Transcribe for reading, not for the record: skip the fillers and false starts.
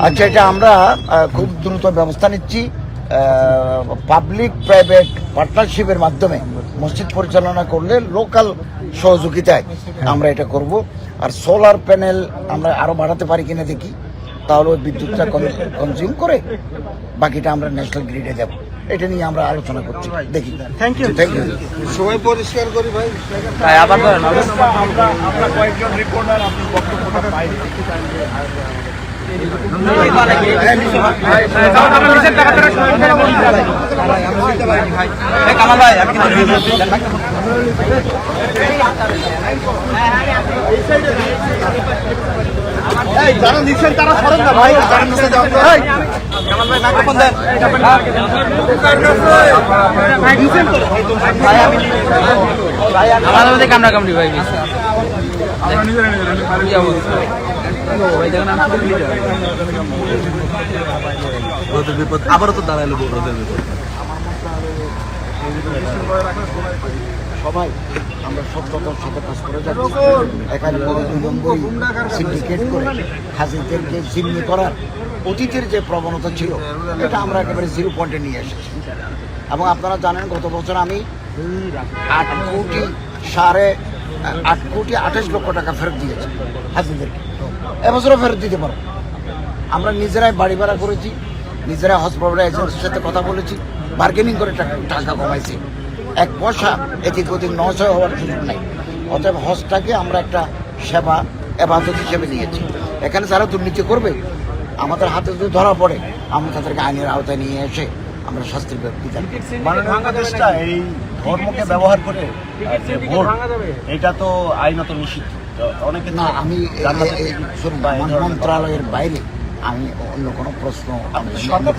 আচ্ছা, এটা আমরা খুব দ্রুত ব্যবস্থা নিচ্ছি। পাবলিক প্রাইভেট পার্টনারশিপের মাধ্যমে মসজিদ পরিচালনা করলে লোকাল সহযোগিতায় আমরা এটা করব। আর সোলার প্যানেল আমরা আরো বাড়াতে পারি কিনা দেখি, তাহলে ওই বিদ্যুৎটা কনজিউম করে বাকিটা আমরা ন্যাশনাল গ্রিডে দেব। এটা নিয়ে আমরা আলোচনা করছি, দেখি। Thank you. সবাই পরিষ্কার করি ভাই। আবার আমরা কয়েকজন রিপোর্টার আপনি বক্তব্যটা বাইরে দেখতে চান যে যারা নিচ্ছেন তারা সরেন না ভাই। কামড়া কামড়ি ভাই বিপদ আবারও তো দাঁড়াইলো রোদের বিপদ। সবাই আমরা সত্যতার সাথে কাজ করে যাচ্ছি। এখানে সিন্ডিকেট করে হাজিদেরকে জিম্মি করার অতীতের যে প্রবণতা ছিল, এটা আমরা একেবারে 0 পয়েন্টে নিয়ে এসেছি। এবং আপনারা জানেন গত বছর আমি 8 কোটি 28 লক্ষ টাকা ফেরত দিয়েছি হাজিদেরকে। এবছরও ফেরত দিতে পারবো। আমরা নিজেরাই বাড়ি ভাড়া করেছি, নিজেরাই হসপিটাল এজেন্সির সাথে কথা বলেছি, বার্গেনিং করে টাকা কমাইছি। 1 পয়সা এদিক ওদিক নয় হওয়ার সুযোগ নেই। অতএব হজটাকে আমরা একটা সেবা এবাদত হিসেবে নিয়েছি। এখানে যারা দুর্নীতি করবে আমাদের হাতে যদি ধরা পড়ে, আমরা তাদেরকে আইনের আওতায় নিয়ে এসে আমরা শাস্তির বিধান। বাংলাদেশটা এই ধর্মকে ব্যবহার করে ভোট, এটা তো আইনত নিষিদ্ধ। অনেকে না, আমি মন্ত্রণালয়ের বাইরে আমি অন্য কোনো প্রশ্ন সরকার